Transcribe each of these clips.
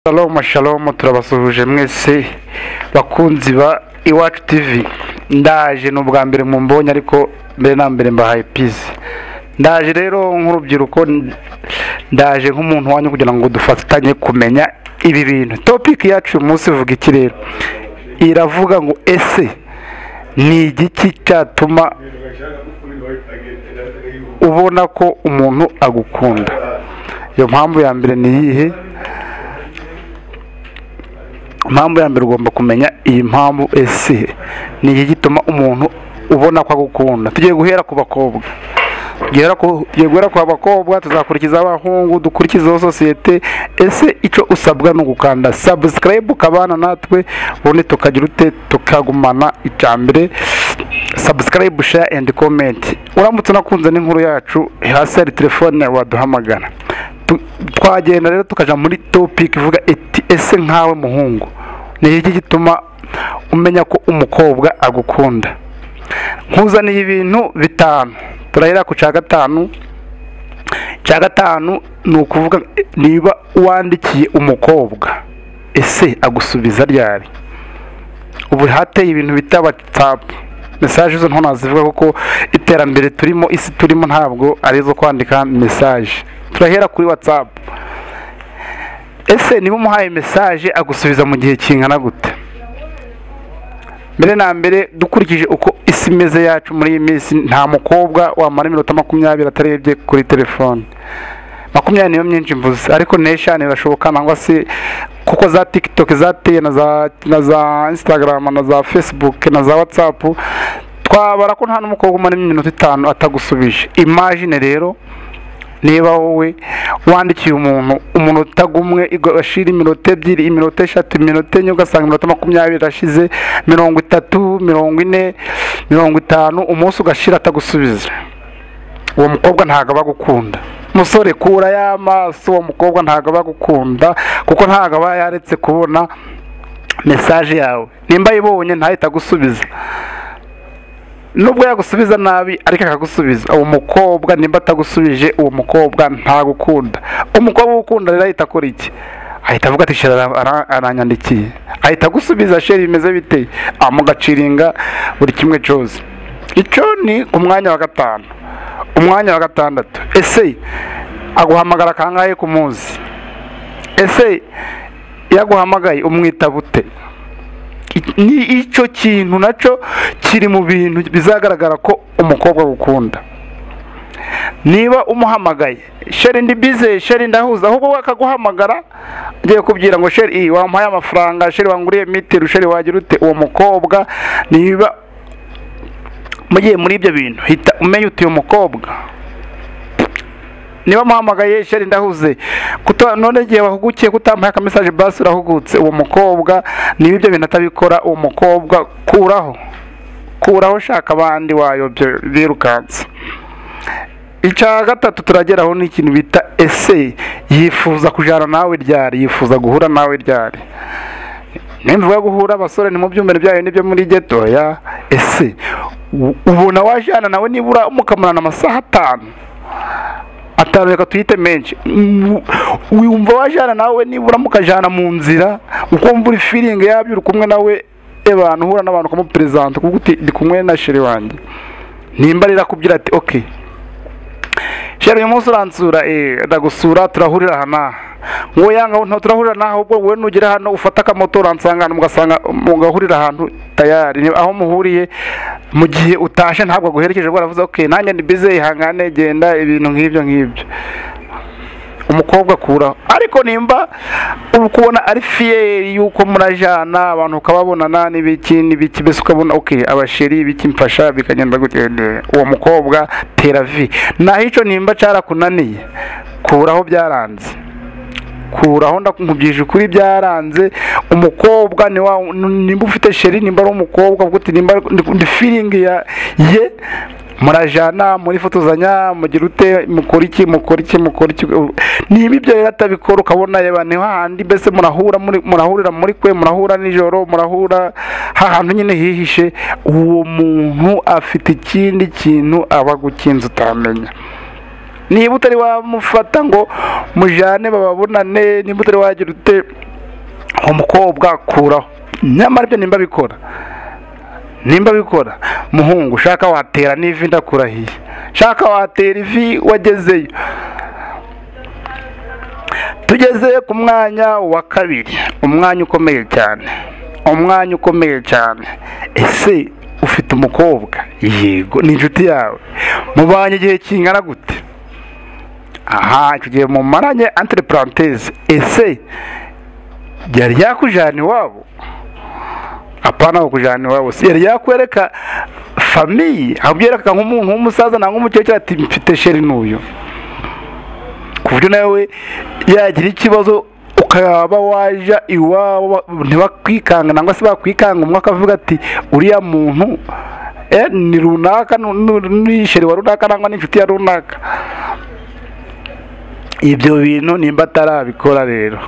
Shalom shalom, turabasuhuje mwese bakunzi ba Iwacu TV. Ndaje n'ubwa mbere mu mbonye, ariko mbere na mbere mbahaye peace. Ndaje rero nk'urubyiruko, ndaje nk'umuntu wanyu kugira ngo dufatanye kumenya ibi bintu. Topic yacu umunsi ivuga iki rero? Iravuga ngo ese ni igiki cyatuma ubona ko umuntu agukunda? Iyo mpamvu ya mbere ni iyihe? Impamvu ya mbere ugomba kumenya iyi mpamvu, ese ni iki gituma umuntu ubona ko agukunda. Tugiye guhera ku bakobwa, guhera ku bakobwa, tuzakurikiza abahungu, dukurikiza societe. Ese icyo usabwa no gukanda subscribe ukabana natwe, ubundi tukagira ute tukagumana icyambere. Subscribe, share and comment. Uramutse nakunze n'inkuru yacu, hasi hari telefone waduhamagara. Twagenda rero tukaja muri topic ivuga eti ese nkawe muhungu ni iki gituma umenya ko umukobwa agukunda. Nkuzaniye ibintu bitanu, turahera ku cya gatanu. Cya gatanu ni ukuvuga niba wandikiye umukobwa ese agusubiza ryari. Ubu hateye ibintu bita WhatsApp message, zo ntonazivuga kuko iterambere turimo, isi turimo ntabwo arizo kwandika message. Turahera kuri WhatsApp. Ese niba umuhaye message agusubiza mu gihe kingana gute? Mbere na mbere dukurikije uko isi imeze yacu muri iyi minsi, nta mukobwa wamara iminota 20 atarebye kuri telefone. 20 niyo myinshi mvuze, ariko neshane birashoboka, nangwa se kuko za TikTok zateye na za Instagram na za Facebook na za WhatsApp, twabara ko nta n'umukobwa umara iminota 5 atagusubije. Imagine rero niba wowe wandikiye umuntu utagumwe igashira iminota 2, iminota 3, iminota 4, ugasanga iminota 20 irashize, 30, 40, 50, umunsi ugashira atagusubiza. Uwo mukobwa ntago bagukunda. Musore, kura y'amaso, uwo mukobwa ntago bagukunda kuko ntago yaretse kubona message yawe. Nimba yibonye ntahita gusubiza, nubwo yagusubiza nabi ariko akagusubiza. Uwo mukobwa nimba atagusubije, uwo mukobwa ntagukunda. Umukobwa ukunda rero ahita akora iki? Ahita avuga ati shera aranyandikiye, ahita gusubiza sheri bimeze bite, amugaciringa buri kimwe cyose. Icyo ni ku mwanya wa gatanu. Umwanya wa gatandatu, ese aguhamagara kangahe ku munsi? Ese yaguhamagaye umwita bute? Ni icyo kintu nacyo kiri mu bintu bizagaragara ko umukobwa agukunda. Niba umuhamagaye sheri ndi busy, sheri ndahuza, ahubwo akaguhamagara agiye kubwira ngo sheri wampaye amafaranga, sheri wanguriye metero, sheri wagira ute, uwo mukobwa niba mugiye muri ibyo bintu hita umenya uti uyu mukobwa. Niba muhamagaye sheri ndahuze, none giye wahugukiye kutampaye aka message basi urahugutse, uwo mukobwa niba ibyo bintu atabikora, uwo mukobwa kuraho shaka abandi wayobye birukanse. Icya gatatu turageraho ni ikintu bita ese yifuza kujana nawe ryari, yifuza guhura nawe ryari. Nimvuga guhura abasore ni mu byumere byayo nibyo muri ghetto ya. Ese ubona wajana nawe nibura umukamarana amasaha 5 reka tuyite menshi, wumva wajana nawe nibura mukajana mu nzira, ukumva uri feeling yabyo uri kumwe nawe, abantu hura n'abantu komo present kuko uti ndi kumwe na sheri wanjye. Nimba rira kubwira ati okay sheri uyu munsi uransura, ndagusura, turahurira hana. Ngo yanga nto turahurira naho, ubwo wowe nugera hano ufata akamoto uransangana, mugahurira ahantu tayari. Aho muhuriye mu gihe utashe ntabwo aguherekeje, baravuze okay nanjye ndi busy, ihangane genda, ibintu nk'ibyo. Umukobwa kuraho. Ariko nimba ubukubona ari fier yuko murajana, abantu ukababonana n'ibiki bese ukabona okay abasheri biki mfasha bikagenda gutende, uwo mukobwa tera vi. Naho ico nimba cyarakunaniye, kuraho byaranze. Kuraho ndakubyije kuri byaranze. Umukobwa nimba ufite sheri, nimba ari umukobwa uguti nimba ndi feeling ye murajana muri fotozanya, mugira ute, mukora iki. Niba ibyo rero atabikora ukabona yebane handi bese murahurira muri kwe, murahura nijoro, murahura hahantu nyine hihishe, uwo muntu afite ikindi kintu aba gukinza utamenya. Niba utari wamufata ngo mujane bababonane, niba utari wagira ute umukobwa kuraho. Nyamara ibyo nimba bikora muhungu, shaka watera n'ivi ndakurahiye, shaka watera ivi wagezeyo. Tugeze ku mwanya wa kabiri, umwanya ukomeye cyane. Ese ufite umukobwa? Yego, ni inshuti yawe, mubanye igihe kingana gute? Icyo gihe mumaranye entre parenthèse, ese yari yakujana iwabo? Apana kujana iwabo, yari yakwereka famille, abyereka nk'umuntu w'umusaza na nk'umukecuru ati mfite sheri n'uyu, ku buryo nawe yagira ikibazo ukaba waja iwabo ntibakwikanga, nangwa se bakwikanga umwe akavuga ati uriya muntu ni runaka, ni sheri wa runaka nangwa n'inshuti ya runaka. Ibyo bintu nimba atarabikora rero,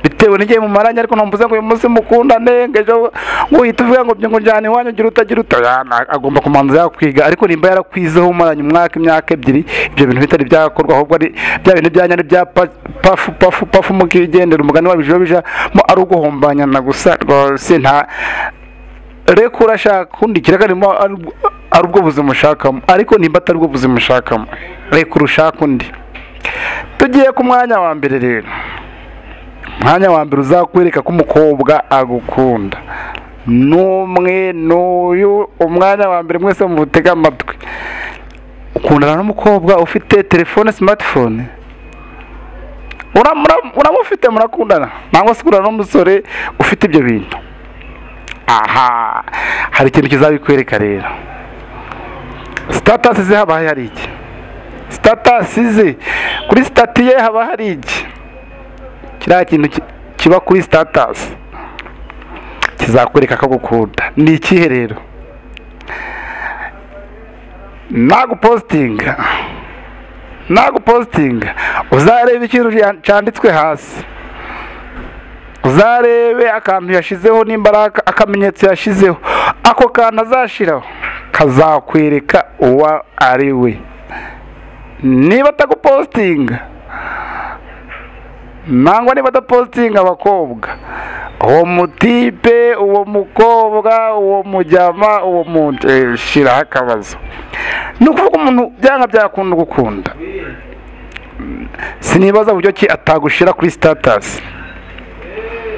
bitewe n'igihe mumaranye, ariko ntumbuze ngo uyu munsi mukundane ngejo ngo uhita uvuga ngo ngo njyane iwanyu gira utagira agomba kumanza yakwiga. Ariko nimba yarakwizeho umaranye imyaka ebyiri, ibyo bintu bitari byakorwa, ahubwo ari bya bintu byanyane bya pafu mukigendera, umugani wabijo bijamo ari uguhombanyana gusa rwose. Nta reka urashaka undi kirakarimo ari ubwo buzima ushakamo, ariko nimba atari ubwo buzima ushakamo, reka urushaka undi. Tugiye ku mwanya wa mbere rero, umwanya wa mbere uzakwereka ko umukobwa agukunda n'umwe n'uyu. Umwanya wa mbere mwese mutega amatwi, ukundana n'umukobwa ufite telefone smartphone, uramufite murakundana, nangwa se ukundana n'umusore ufite ibyo bintu. Hari ikintu kizabikwereka rero. Status ze haba hari iki? Status ze kuri stati ye haba hari iki? Kiriya kintu kiba kuri status kizakwereka ko gukunda. Ni ikihe rero? nagupostinga uzarebe ikintu cyanditswe hasi, uzarebe akantu yashizeho, nimba akamenyetso yashizeho, ako kantu azashiraho kazakwereka uwa ari we. Niba atagupostinga nangwa niba adapostinga abakobwa, uwo mutipe, uwo mukobwa, uwo mujyama, uwo muntu shiraho akabazo. Ni ukuvuga umuntu byanga byakunda gukunda, sinibaza buryo ki atagushira kuri status.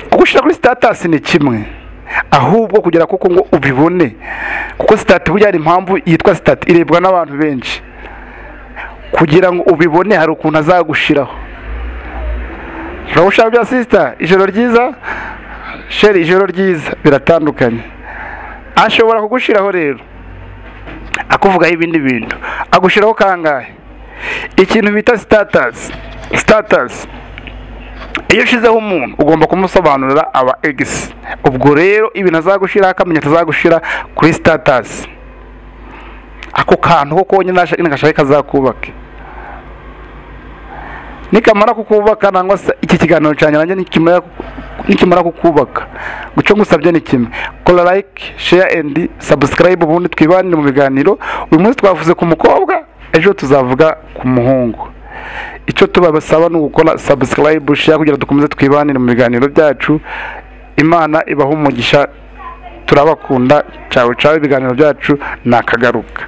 Kugushira kuri status ni kimwe, ahubwo kugira kuko ngo ubibone, kuko status burya ari impamvu yitwa status, irebwa n'abantu benshi. Kugira ngo ubibone hari ukuntu azagushiraho. Urabusha bya sister, ijoro ryiza, sheri ijoro ryiza, biratandukanye. Ashobora kugushiraho rero akuvugaho ibindi bintu, agushiraho kangahe? Ikintu bita status. Iyo ushizeho umuntu ugomba kumusobanurira aba ex. Ubwo rero ibintu azagushira akamenyetso azagushira kuri status, ako kantu ko konyine nashaka kazakubake. Nikamara kukubaka, nangwa se iki kiganiro cyane nanjye nikimara kukubaka, gucyo ngusabye ni kimwe: kora like, share and subscribe, ubundi twibanire mu biganiro. Uyu munsi twavuze ku mukobwa, ejo tuzavuga ku muhungu. Icyo tubasaba ni gukora subscribe, share kugira dukomeze twibanire mu biganiro byacu. Imana ibaho umugisha, turabakunda. Ciao, ibiganiro byacu nakagaruka.